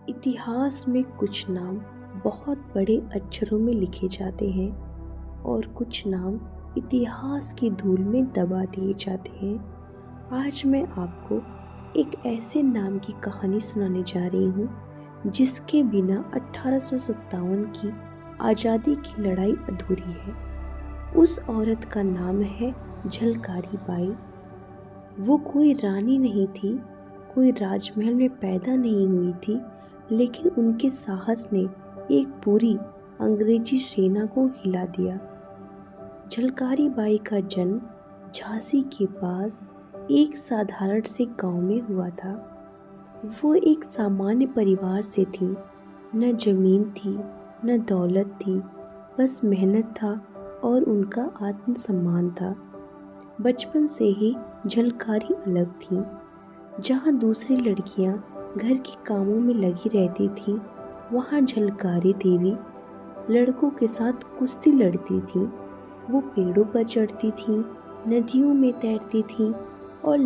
इतिहास में कुछ नाम बहुत बड़े अक्षरों में लिखे जाते हैं और कुछ नाम इतिहास की धूल में दबा दिए जाते हैं। आज मैं आपको एक ऐसे नाम की कहानी सुनाने जा रही हूँ जिसके बिना 1857 की आज़ादी की लड़ाई अधूरी है। उस औरत का नाम है झलकारी बाई। वो कोई रानी नहीं थी, कोई राजमहल में पैदा नहीं हुई थी, लेकिन उनके साहस ने एक पूरी अंग्रेजी सेना को हिला दिया। झलकारी बाई का जन्म झांसी के पास एक साधारण से गांव में हुआ था। वो एक सामान्य परिवार से थी। न जमीन थी, न दौलत थी, बस मेहनत था और उनका आत्मसम्मान था। बचपन से ही झलकारी अलग थी। जहाँ दूसरी लड़कियाँ घर के कामों में लगी रहती थीं, वहाँ झलकारी देवी लड़कों के साथ कुश्ती लड़ती थी। वो पेड़ों पर चढ़ती थी, नदियों में तैरती थी और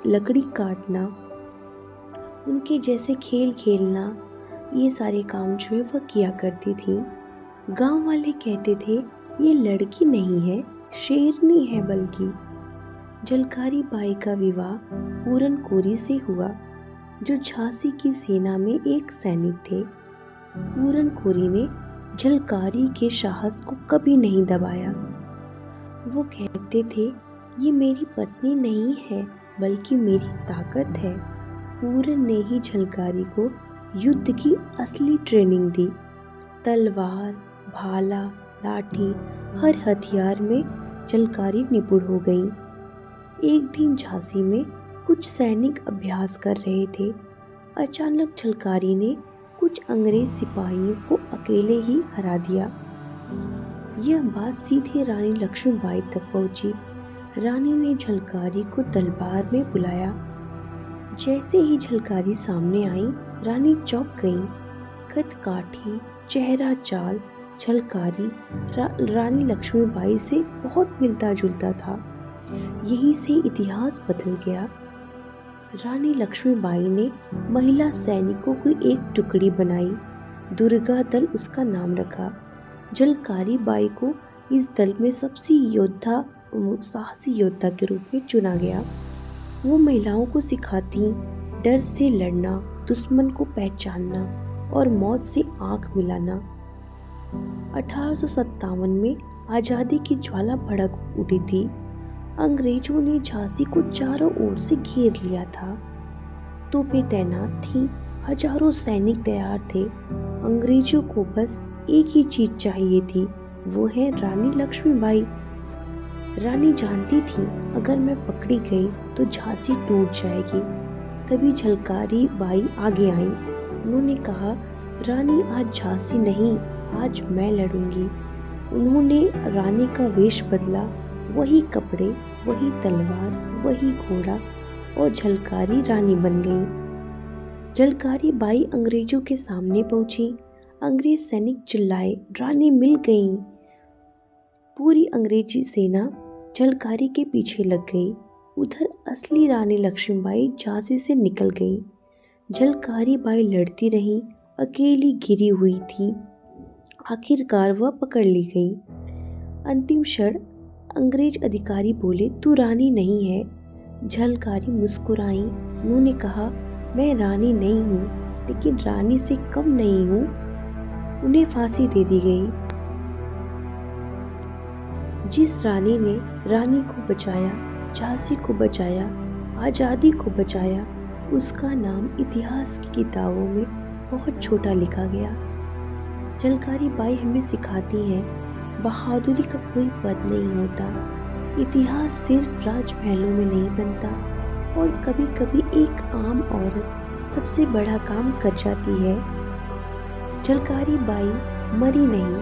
लकड़ी काटना, उनके जैसे खेल खेलना, ये सारे काम जो है वह किया करती थी। गांव वाले कहते थे ये लड़की नहीं है, शेरनी है बल्कि। झलकारी बाई का विवाह पूरन कोरी से हुआ, जो झांसी की सेना में एक सैनिक थे। पूरन कोरी ने झलकारी के साहस को कभी नहीं दबाया। वो कहते थे ये मेरी पत्नी नहीं है बल्कि मेरी ताकत है। पूरन ने ही झलकारी को युद्ध की असली ट्रेनिंग दी। तलवार, भाला, लाठी, हर हथियार में झलकारी निपुण हो गई। एक दिन झांसी में कुछ सैनिक अभ्यास कर रहे थे। अचानक झलकारी ने कुछ अंग्रेज सिपाहियों को अकेले ही हरा दिया। यह बात सीधे रानी लक्ष्मीबाई तक पहुंची। रानी ने झलकारी को दरबार में बुलाया। जैसे ही झलकारी सामने आई, रानी चौंक गई। कद काठी, चेहरा चाल झलकारी रानी लक्ष्मीबाई से बहुत मिलता जुलता था। यहीं से इतिहास बदल गया। रानी लक्ष्मीबाई ने महिला सैनिकों की एक टुकड़ी बनाई। दुर्गा दल उसका नाम रखा। झलकारी बाई को इस दल में सबसे साहसी योद्धा के रूप में चुना गया। वो महिलाओं को सिखाती डर से लड़ना, दुश्मन को पहचानना और मौत से आंख मिलाना। 1857 में आज़ादी की ज्वाला भड़क उठी थी। अंग्रेजों ने झांसी को चारों ओर से घेर लिया था। तोपें तैनात थीं, हजारों सैनिक तैयार थे। अंग्रेजों को बस एक ही चीज चाहिए थी, वो है रानी लक्ष्मीबाई। रानी जानती थी अगर मैं पकड़ी गई तो झांसी टूट जाएगी। तभी झलकारी बाई आगे आई। उन्होंने कहा, रानी आज झांसी नहीं, आज मैं लड़ूंगी। उन्होंने रानी का वेश बदला। वही कपड़े, वही तलवार, वही घोड़ा और झलकारी रानी बन गई। झलकारी बाई अंग्रेजों के सामने पहुंची। अंग्रेज सैनिक चिल्लाए, रानी मिल गई। पूरी अंग्रेजी सेना झलकारी के पीछे लग गई। उधर असली रानी लक्ष्मीबाई झांसी से निकल गई। झलकारी बाई लड़ती रही, अकेली घिरी हुई थी। आखिरकार वह पकड़ ली गई। अंतिम क्षण अंग्रेज अधिकारी बोले, तू रानी नहीं है। झलकारी मुस्कुराई। उन्होंने कहा, मैं रानी नहीं हूँ, लेकिन रानी से कम नहीं हूँ। उन्हें फांसी दे दी गई। जिस रानी ने रानी को बचाया, झांसी को बचाया, आज़ादी को बचाया, उसका नाम इतिहास की किताबों में बहुत छोटा लिखा गया। झलकारी बाई हमें सिखाती है, बहादुरी का कोई पद नहीं होता। इतिहास सिर्फ राजमहलों में नहीं बनता और कभी कभी एक आम औरत सबसे बड़ा काम कर जाती है। झलकारी बाई मरी नहीं,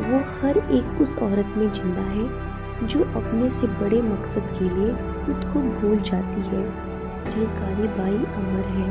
वो हर एक उस औरत में जिंदा है जो अपने से बड़े मकसद के लिए खुद को भूल जाती है। झलकारी बाई अमर है।